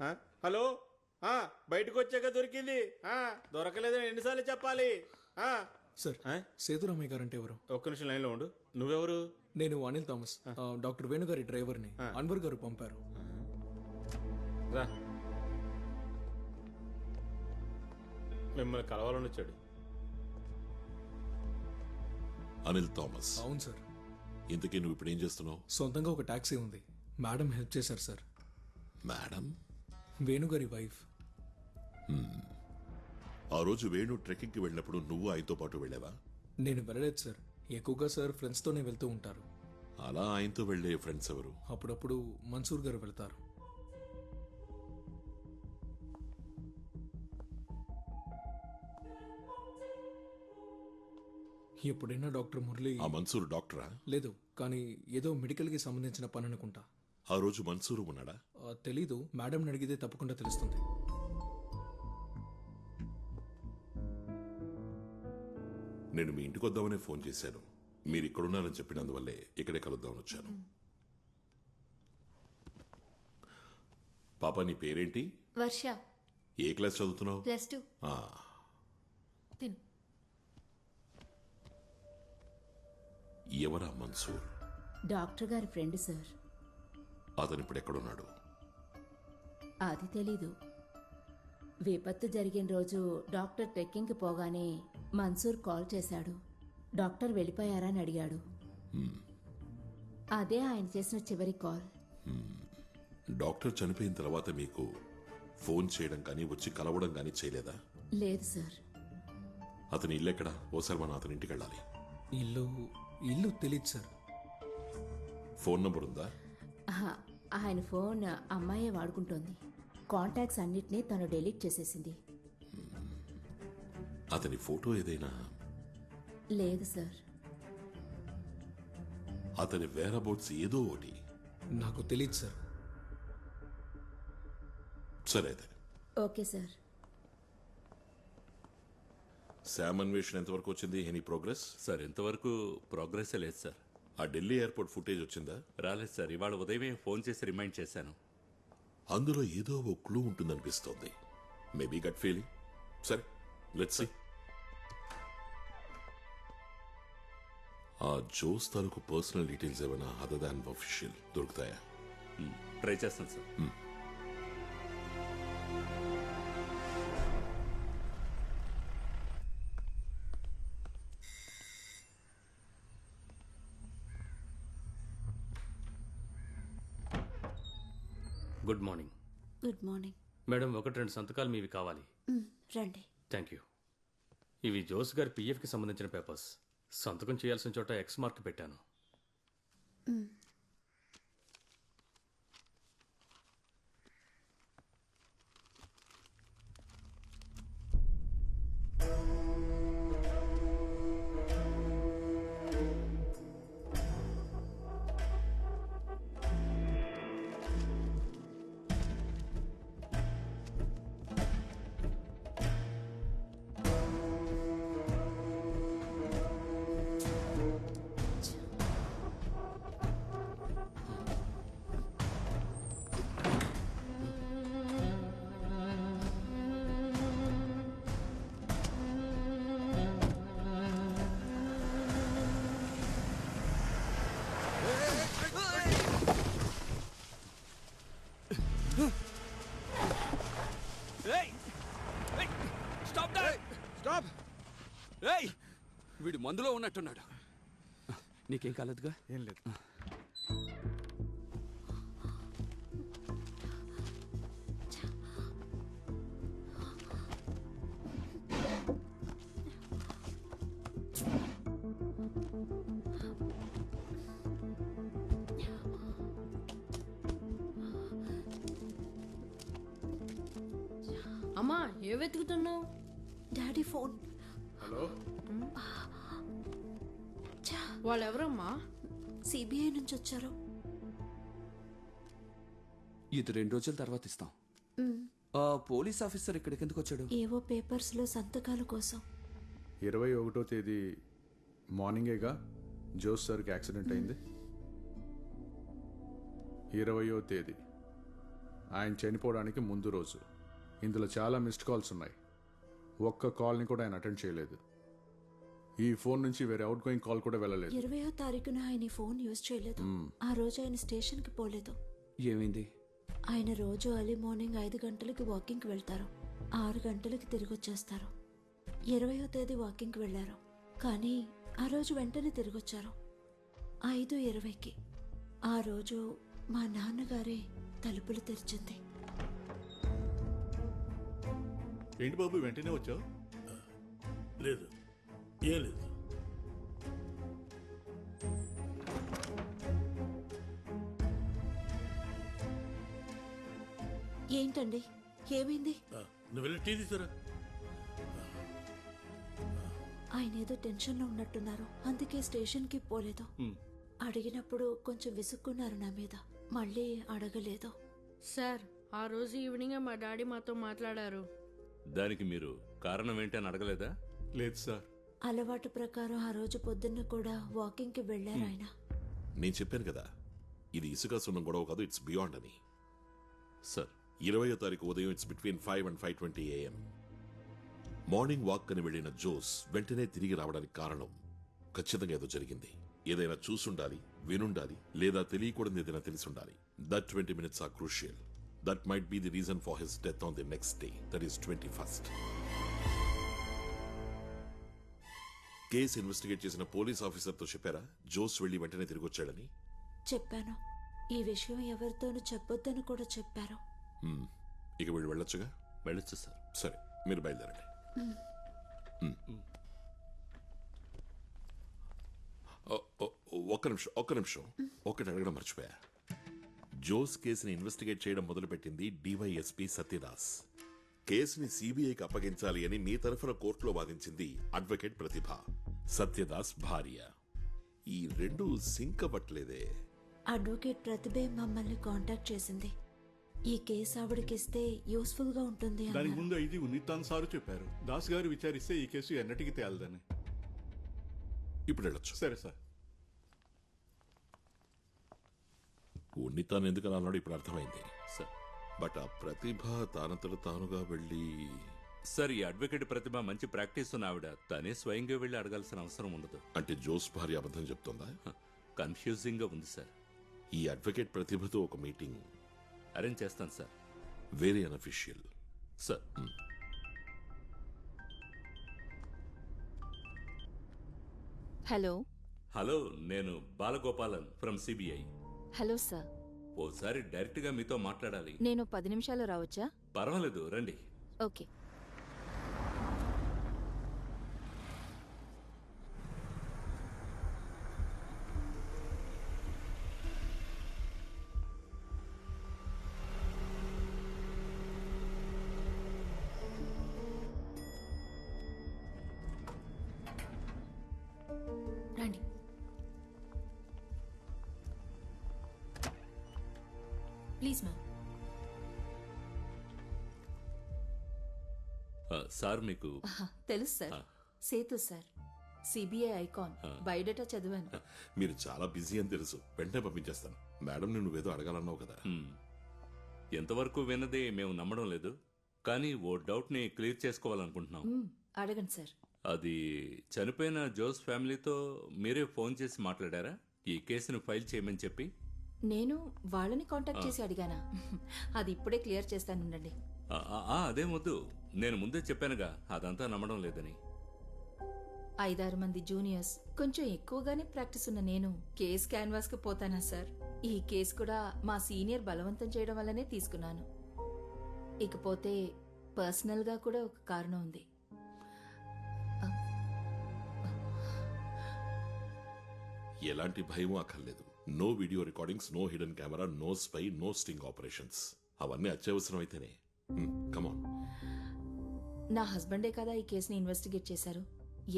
ఆ? హలో బయటకు వచ్చాక దొరికింది. దొరకలేదని ఎన్నిసార్లు చెప్పాలి? సార్ సేతురామయ్య గారు అంటే ఎవరు? ఒక్క నిమిషం లైన్లో ఉండు. నువ్వెవరు? నేను అనిల్ థామస్, డాక్టర్ వేణుగారి డ్రైవర్ని. అన్వర్ గారు పంపారు. రా, మిమ్మల్ని కలవాలని వచ్చాడు. అనిల్ థామస్? అవును సార్. ఇంతకీ నువ్వు ఇప్పుడు ఏం చేస్తున్నావు? సొంతంగా ఒక టాక్సీ ఉంది. మేడం హెల్ప్ చేశారు సార్. మేడం? వేణుగారి వైఫ్. ఆ రోజు వేణు ట్రెక్కింగ్కి వెళ్ళినప్పుడు నువ్వు ఆయనతో పాటు వెళ్ళావా? నేను వెళ్ళలేదు సార్. ఎక్కువగా సార్ ఫ్రెండ్స్తోనే వెళ్తూ ఉంటారు. అలా ఆయనతో వెళ్ళే ఫ్రెండ్స్ ఎవరు? అప్పుడప్పుడు మన్సూర్ గారు వెళ్తారు. ఎప్పుడైనా డాక్టర్ మురళి. ఆ మన్సూర్ డాక్టరా? లేదు, కానీ ఏదో మెడికల్కి సంబంధించిన పని అనుకుంటా. ఆ రోజు మన్సూరు ఉన్నాడా? తెలీదు. మేడం అడిగితే తప్పకుండా తెలుస్తుంది. నేను మీ ఇంటికి వద్దామనే ఫోన్ చేశాను. మీరు ఇక్కడున్నారని చెప్పినందువల్లే ఇక్కడే కలుద్దామని వచ్చాను. పాప, నీ పేరేంటి? వర్ష. ఏ క్లాస్ చదువుతున్నావు? +2. తిను. ఎవరా మన్సూర్? డాక్టర్ గారి ఫ్రెండ్ సార్. అతను ఇప్పుడు ఎక్కడున్నాడు? అది తెలీదు. విపత్తు జరిగిన రోజు డాక్టర్ ట్రెక్కింగ్కి పోగానే మన్సూర్ కాల్ చేశాడు. డాక్టర్ వెళ్ళిపోయారా అని అడిగాడు. అదే ఆయన చేసిన చివరి కాల్. డాక్టర్ చనిపోయిన తర్వాత మీకు ఫోన్ చేయడం కానీ వచ్చి కలవడం కానీ చేయలేదా? లేదు సార్. అతని ఇల్లు ఎక్కడా? ఓసారి మనం అతని ఇంటికి వెళ్ళాలి. ఇల్లు తెలీదు సార్. ఫోన్ నంబర్ ఉందా? ఆయన ఫోన్ అమ్మాయే వాడుకుంటోంది. కాంటాక్ట్స్ అన్నిటినీ తను డిలీట్ చేసేసింది. అతని ఫోటో ఏదైనా? లేదు సార్. అతని వేరబౌట్స్ ఏదో ఒకటి? నాకు తెలీదు సార్. సరే అయితే. Okay sir. శామ్ అన్వేషణ ఎంతవరకు వచ్చింది? Any progress? సార్, ఇంతవరకు ప్రోగ్రెస్ లేదు సార్. ఆ ఢిల్లీ ఎయిర్పోర్ట్ ఫుటేజ్ వచ్చిందా? రాలేదు సార్. ఇవాళ ఉదయమే ఫోన్ చేసి రిమైండ్ చేశాను. అందులో ఏదో ఓ క్లూ ఉంటుందనిపిస్తోంది. Maybe gut feeling. సరే, లెట్స్ సీ. ఆ జోస్ తాలూకు పర్సనల్ డీటెయిల్స్ ఏమైనా అదర్ దాన్ అఫీషియల్ దొరుకుతాయా? ట్రై చేస్తాను sir. Good morning. Good morning madam, 1-2 సంతకాలు మీవి కావాలి. రండి. Thank you. ఇవి జోస్ గారి పిఎఫ్కి సంబంధించిన పేపర్స్. సంతకం చేయాల్సిన చోట ఎక్స్ మార్క్ పెట్టాను. వీడు మందులో ఉన్నట్టున్నాడు. నీకేం కాలేదుగా? ఏం లేదు. అమ్మా, ఏ వెతుకుతున్నావు? Daddy phone. హలో, వాళ్ళెవరమ్మా? సిబిఐ నుంచి వచ్చారు. ఇది 2 రోజుల తర్వాత ఇస్తాం. పోలీస్ ఆఫీసర్ ఇక్కడికి ఎందుకు వచ్చాడు? ఏవో పేపర్స్ లో సంతకాల కోసం. 21వ తేదీ మార్నింగేగా జోస్ సార్కి యాక్సిడెంట్ అయింది. 20వ తేదీ ఆయన చనిపోవడానికి ముందు రోజు. ఇందులో చాలా మిస్డ్ కాల్స్ ఉన్నాయి. ఒక్క కాల్ని కూడా ఆయన అటెండ్ చేయలేదు. ఈ ఫోన్ నుంచి వేరే అవుట్ గోయింగ్ కాల్ కూడా వెళ్ళలేదు. 20వ తారీఖున ఆయన ఈ ఫోన్ యూజ్ చేయలేదు. ఆ రోజు ఆయన స్టేషన్కి పోలేదు. ఏమైంది? ఆయన రోజు ఎర్లీ మార్నింగ్ 5 గంటలకి వాకింగ్కి వెళ్తారు, 6 గంటలకి తిరిగి వచ్చేస్తారు. 20వ తేదీ వాకింగ్కి వెళ్ళారు, కానీ ఆ రోజు వెంటనే తిరిగి వచ్చారు 5:20కి. ఆ రోజు మా నాన్నగారే తలుపులు తెరిచింది. ఏంటి బాబు వెంటనే వచ్చావు? లేదు, ఏం లేదు. ఏంటండి, ఏమైంది? నువ్వు వెళ్ళి టీ తీసుకురా. ఆయన ఏదో టెన్షన్లో ఉన్నట్టున్నారు, అందుకే స్టేషన్కి పోలేదు. అడిగినప్పుడు కొంచెం విసుక్కున్నారు నా మీద, మళ్ళీ అడగలేదు. సార్, ఆ రోజు ఈవినింగ్ మా డాడీ మాతో మాట్లాడారు. దానికి మీరు కారణం ఏంటి అని అడగలేదా? లేదు సార్. అలవాటు ప్రకారం ఆ రోజు పొద్దున్న కూడా వాకింగ్కి వెళ్ళారు ఆయన. నేను చెప్పాను కదా, ఇది ఇసుక సున్నం గొడవ కాదు, ఇట్స్ బియాండ్ అని. సార్, 20వ తారీఖు ఉదయం it's between 5 and 5:20 AM. Morning walk అని వెళ్ళిన జోస్ వెంటనే తిరిగి రావడానికి కారణం ఖచ్చితంగా ఏదో జరిగింది. ఏదైనా చూసుండాలి, వినుండాలి, లేదా తెలియకూడదు ఏదైనా తెలిసి ఉండాలి. That 20 minutes are crucial. That might be the reason for his death on the next day, that is 21st. Case investigate చేసిన పోలీస్ ఆఫీసర్తో చెప్పారా జోస్ వెళ్లి వెంటనే తిరిగి వచ్చాడని? చెప్పాను. ఈ విషయం ఎవరితోనూ చెప్పొద్దని కూడా చెప్పారు. ఇక వీళ్ళు వెళ్ళొచ్చుగా? వెళ్ళొచ్చు సార్. సరే, మీరు బయలుదేరండి. ఒక్క నిమిషం ఒకటి అడగడం మర్చిపోయా. జోస్ కేసుని ఇన్వెస్టిగేట్ చేయడం మొదలుపెట్టింది డివైఎస్పీ సత్యదాస్. కేసుని సిబిఐకి అప్పగించాలి అని మీ తరఫున కోర్టులో వాదించింది అడ్వకేట్ ప్రతిభ, సత్యదాస్ భార్య. ఈ రెండు సింక్ అవ్వట్లేదే. అడ్వకేట్ ప్రతిభే మమ్మల్ని కాంటాక్ట్ చేసింది. ఈ కేసు ఆవిడకిస్తే యూస్ఫుల్ గా ఉంటుంది దానికి అన్నారు. ముందు ఇది ఉన్నితాన్ సారు చెప్పారు. దాస్ గారు విచారిస్తే ఈ కేసు ఎన్నటికి తేలదని. ఇప్పుడు వెళ్ళొచ్చు. సరే సార్. ఉన్నితాను ఎందుకని అన్నాడు ఇప్పుడు అర్థమైంది సార్. బట్ ఆ ప్రతిభ తానంతట తానుగా వెళ్ళి సార్, ఈ అడ్వకేట్ ప్రతిభ మంచి ప్రాక్టీస్ ఉన్న ఆవిడ తనే స్వయంగా వెళ్ళి అడగాల్సిన అవసరం ఉండదు. అంటే జోస్ భార్య అబద్ధం చెప్తుందా? కన్ఫ్యూజింగ్ గా ఉంది సార్. ఈ అడ్వకేట్ ప్రతిభతో ఒక మీటింగ్ అరేంజ్ చేస్తాను sir. Very unofficial. Sir, hello. Hello, నేను Balagopalan from CBI. Hello sir. ఓసారి డైరెక్ట్ గా మీతో మాట్లాడాలి. నేను 10 నిమిషాలు రావచ్చా? పర్వాలేదు, రండి. ఓకే. రండి. Please ma'am. సార్, మీకు తెలుసు sir, Sethu sir, CBI icon. Biodata చదివాను. మీరు చాలా బిజీ అని తెలుసు, వెంటనే పంపించేస్తాను. మేడం నువ్వేదో అడగాలన్నావు కదా. ఎంతవరకు విన్నది మేము నమ్మడం లేదు, కానీ ఓ డౌట్ ని క్లియర్ చేసుకోవాలనుకుంటున్నాం. అడగండి సార్. అది చనిపోయిన జోస్ ఫ్యామిలీతో మీరే ఫోన్ చేసి మాట్లాడారా ఈ కేసును ఫైల్ చేయమని చెప్పి? నేను వాళ్ళని కాంటాక్ట్ చేసి అడిగానా? అది ఇప్పుడే క్లియర్ చేస్తానుండండి. అదేం వద్దు, నేను ముందే చెప్పానుగా అదంతా నమ్మడం లేదని. 5-6 మంది జూనియర్స్, కొంచెం ఎక్కువగానే ప్రాక్టీస్ ఉన్న నేను కేస్ క్యాన్వాస్ కు పోతానా సార్? ఈ కేసు కూడా మా సీనియర్ బలవంతం చేయడం వల్లనే తీసుకున్నాను. ఇకపోతే పర్సనల్ గా కూడా ఒక కారణం ఉంది. ఎలాంటి భయం అక్కర్లేదు. No video recordings, no hidden camera, no spy, no sting operations. అవన్నీ అత్యవసరం అయితేనే. కమాన్. నా హస్బెండే కదా ఈ కేసుని ఇన్వెస్టిగేట్ చేశారు.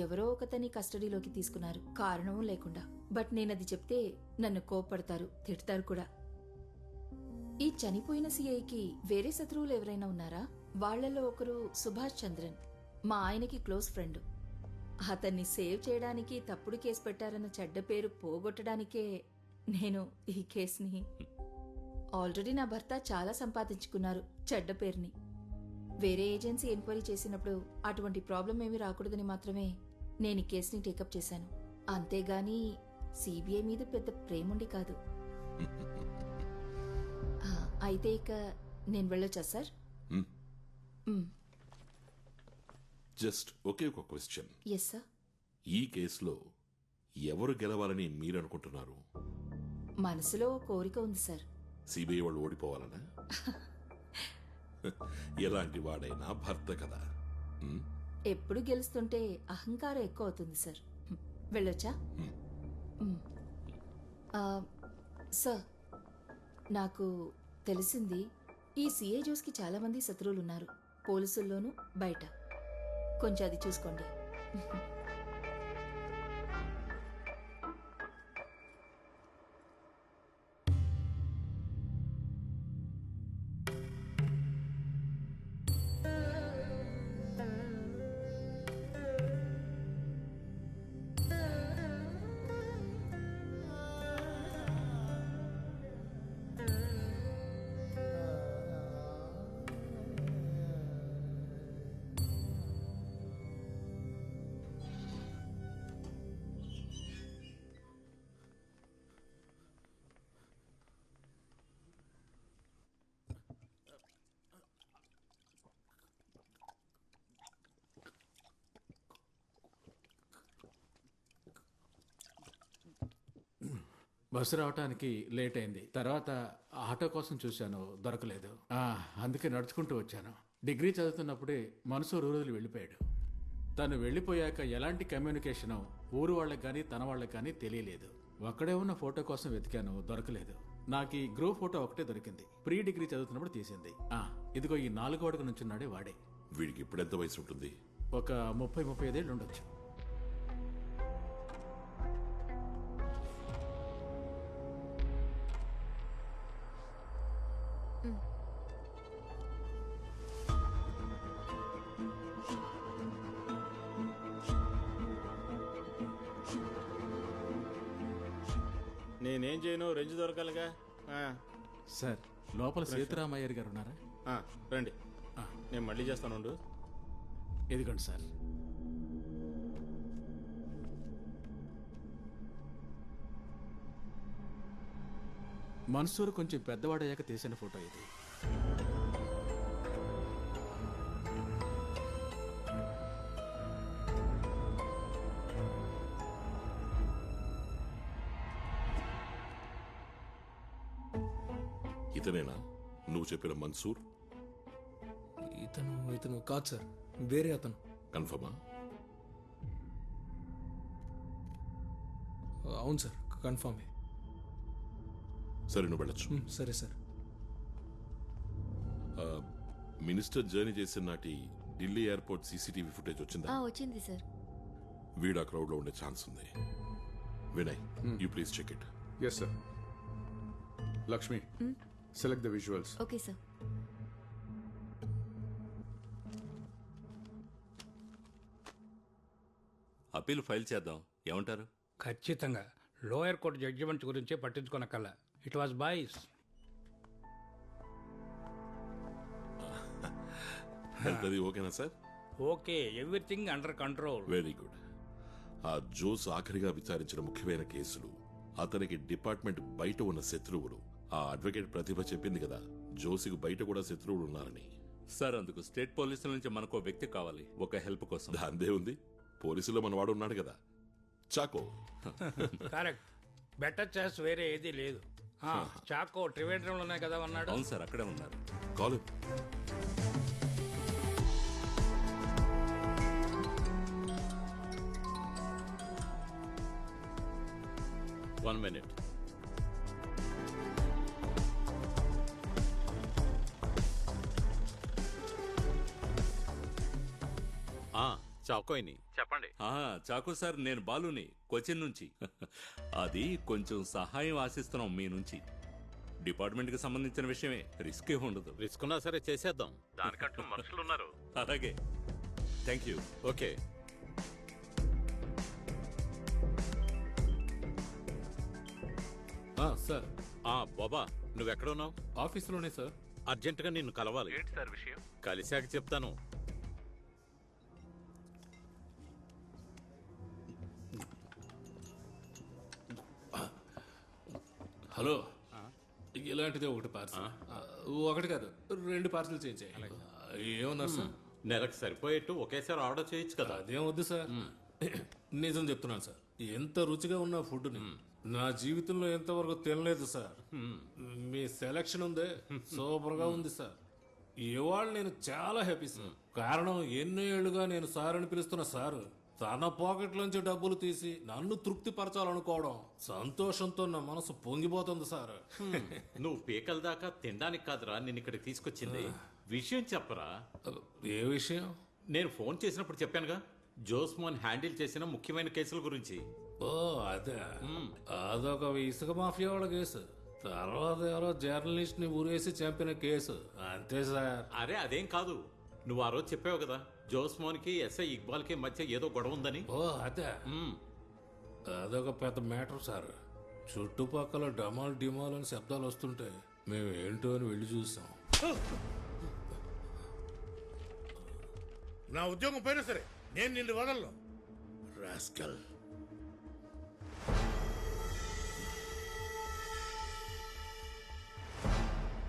ఎవరో ఒకతని కస్టడీలోకి తీసుకున్నారు, కారణం లేకుండా. బట్ నేనది చెప్తే నన్ను కోప్పడతారు, తిడతారు కూడా. ఈ చనిపోయిన సిఐకి వేరే శత్రువులు ఎవరైనా ఉన్నారా? వాళ్లలో ఒకరు సుభాష్ చంద్రన్, మా ఆయనకి క్లోజ్ ఫ్రెండ్. అతన్ని సేవ్ చేయడానికి తప్పుడు కేసు పెట్టారన్న చెడ్డ పేరు పోగొట్టడానికే నేను ఈ కేసుని. ఆల్రెడీ నా భర్త చాలా సంపాదించుకున్నారు చెడ్డ పేరుని. వేరే ఏజెన్సీ ఎంక్వైరీ చేసినప్పుడు అటువంటి ప్రాబ్లం ఏమీ రాకూడదని మాత్రమే నేను ఈ కేసుని టేకప్ చేశాను. అంతేగాని సిబిఐ మీద పెద్ద ప్రేముండి కాదు. అయితే ఇక నేను వెళ్ళొచ్చా సార్? జస్ట్ ఒకే ఒక క్వశ్చన్. Yes sir. ఈ కేసులో ఎవరు గెలవాలని మీరు అనుకుంటున్నారు? మనసులో కోరిక ఉంది సార్. సిబిఐ వాళ్ళు ఓడిపోవాలనా? ఎలాంటి వాడైనా భర్త కదా. ఎప్పుడు గెలుస్తుంటే అహంకారం ఎక్కువ అవుతుంది సార్. వెళ్ళొచ్చా? సార్, నాకు తెలిసింది ఈ సిఐ జోస్కి చాలా మంది శత్రువులు ఉన్నారు, పోలీసుల్లోనూ బయట. కొంచెం అది చూసుకోండి. బస్సు రావటానికి లేట్ అయింది. తర్వాత ఆటో కోసం చూశాను, దొరకలేదు. అందుకే నడుచుకుంటూ వచ్చాను. డిగ్రీ చదువుతున్నప్పుడే మనసు రోజులు వెళ్ళిపోయాడు. తను వెళ్ళిపోయాక ఎలాంటి కమ్యూనికేషను ఊరు వాళ్ళకి కానీ తన వాళ్ళకి కానీ తెలియలేదు. ఒక్కడే ఉన్న ఫోటో కోసం వెతికాను, దొరకలేదు. నాకు ఈ గ్రూప్ ఫోటో ఒకటే దొరికింది. ప్రీ డిగ్రీ చదువుతున్నప్పుడు తీసింది. ఇదిగో ఈ 4వ అడుగు నుంచున్నాడే వాడే. వీడికి ఇప్పుడెంత వయసు ఉంటుంది? ఒక 30-35 ఏళ్ళు ఉండొచ్చు. నేనేం చేయను, రెంజ్ దొరకాలిగా. సార్, లోపల సీతారామయ్యర్ గారు ఉన్నారా? రండి, నేను మళ్ళీ చేస్తాను. ఎదిగండి సార్. మన్సూర్ కొంచెం పెద్దవాడయ్యాక తీసిన ఫోటో ఇది. ఇతనేనా నువ్వు చెప్పిన మన్సూర్? ఇతను కాదు సార్, వేరే అతను. కన్ఫర్మా? అవును సార్, కన్ఫర్మే. సరే, నువ్వు వెళ్ళొచ్చు. సరే సార్. మినిస్టర్ జర్నీ చేసిన నాటి ఢిల్లీ ఎయిర్పోర్ట్ సీసీటీవీ ఫుటేజ్ వచ్చిందా? వచ్చింది సార్. వీడు ఆ క్రౌడ్ లో ఉండే ఛాన్స్ ఉంది. Vinay, you please check it. Yes sir. Lakshmi, select the visuals. Okay sir. Appeal file చేద్దాం, ఏమంటారు? ఖచ్చితంగా. లోయర్ కోర్టు జడ్జిమెంట్ గురించే పట్టించుకోనక్కల. It was boys. ఓకేనా sir? Okay, everything under control. Very good. ఆ జోస్ ఆఖరిగా విచారించిన ముఖ్యమైన కేసులు, అతనికి డిపార్ట్మెంట్ బయట ఉన్న శత్రువులు. ఆ అడ్వకేట్ ప్రతిభ చెప్పింది కదా, జోసికి బయట కూడా శత్రువులు ఉన్నారని. సార్, అందుకు స్టేట్ పోలీసుల నుంచి మనకు వ్యక్తి కావాలి, ఒక హెల్ప్ కోసం. దాందే ఉంది, పోలీసులో మన వాడు ఉన్నాడు కదా, చాకో. కరెక్ట్. బెటర్ చాయిస్ వేరే ఏదీ లేదు. చాకో ట్రివేండ్రంలోనే కదా ఉన్నాడు. అవును సార్, అక్కడే ఉన్నారు. కాల్. One minute. చాకోయిని చెప్పండి. చాకో సార్, నేను బాలుని, కొచ్చిన్ నుంచి. అది కొంచెం సహాయం ఆశిస్తున్నాం మీ నుంచి. డిపార్ట్మెంట్ కి సంబంధించిన విషయమే, రిస్క్ ఉండదు. రిస్క్ ఉన్నా సరే చేసేద్దాం, దానికంటూ మనుషులు ఉన్నారు. అలాగే, థ్యాంక్ యూ. ఓకే. సార్, బాబా, నువ్వెక్కడ ఉన్నావు? ఆఫీస్లోనే సార్. అర్జెంటుగా నిన్ను కలవాలి. ఏంటి సార్ విషయం? కలిశాక చెప్తాను. హలో, ఇలాంటిదే ఒకటి పార్సల్. ఒకటి కాదు, 2 పార్సల్ చేయించాయి. ఏమన్నారు సార్? నెలకు సరిపోయేట్టు ఒకేసారి ఆర్డర్ చేయొచ్చు కదా. అదేం వద్దు సార్. నిజం చెప్తున్నాను సార్, ఎంత రుచిగా ఉన్న ఫుడ్ని నా జీవితంలో ఎంతవరకు తినలేదు సార్. మీ సెలక్షన్ ఉందే సూపర్ గా ఉంది సార్. ఇవాళ నేను చాలా హ్యాపీ సార్. కారణం ఎన్నో ఏళ్లుగా నేను సార్ అని పిలుస్తున్న సారు తన పాకెట్లోంచి డబ్బులు తీసి నన్ను తృప్తిపరచాలనుకోవడం సంతోషంతో నా మనసు పొంగిపోతుంది సార్. నువ్వు పీకల దాకా తినడానికి కాదురా నిన్ను ఇక్కడికి తీసుకొచ్చింది. విషయం చెప్పరా. ఏ విషయం? నేను ఫోన్ చేసినప్పుడు చెప్పానుగా, జోస్మోన్ హ్యాండిల్ చేసిన ముఖ్యమైన కేసుల గురించి. ఓ అదే, అదొక ఇసుక మాఫియా వాళ్ళ కేసు. తర్వాత ఎవరో జర్నలిస్ట్ ని ఊరేసి చంపిన కేసు. అంతే సార్. అరే అదేం కాదు, నువ్వు ఆ రోజు చెప్పావు కదా జోస్మోన్ కి ఎస్ఐ ఇక్బాల్ కి మధ్య ఏదో గొడవ ఉందని. ఓ అదే, అదొక పెద్ద మ్యాటర్ సార్. చుట్టుపక్కల డమాల్ డిమాల్ అని శబ్దాలు వస్తుంటే మేము ఏంటో అని వెళ్ళి చూసాం. నా ఉద్యోగం పోయినా సరే నేను నిన్ను వదలను రాస్కల్.